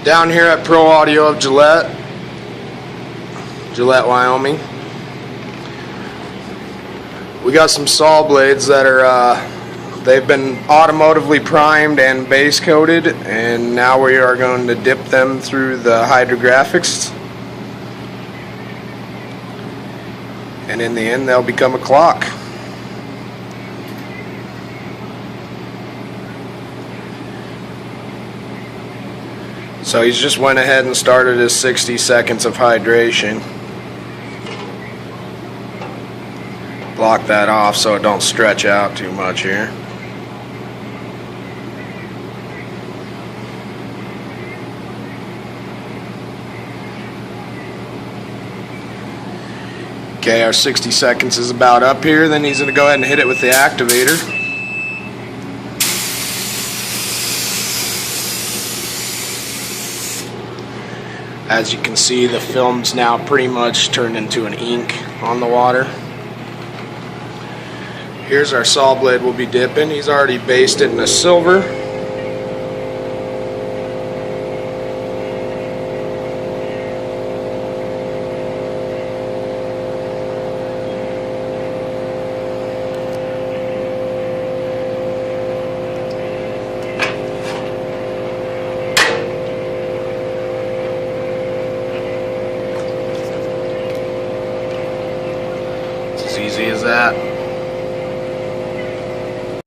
Down here at Pro Audio of Gillette, Wyoming. We got some saw blades that are, they've been automotively primed and base coated, and now we are going to dip them through the hydrographics. And in the end, they'll become a clock. So he's just went ahead and started his 60 seconds of hydration. Block that off so it don't stretch out too much here. Okay, our 60 seconds is about up here. Then he's going to go ahead and hit it with the activator. As you can see, the film's now pretty much turned into an ink on the water. Here's our saw blade we'll be dipping. He's already based it in a silver.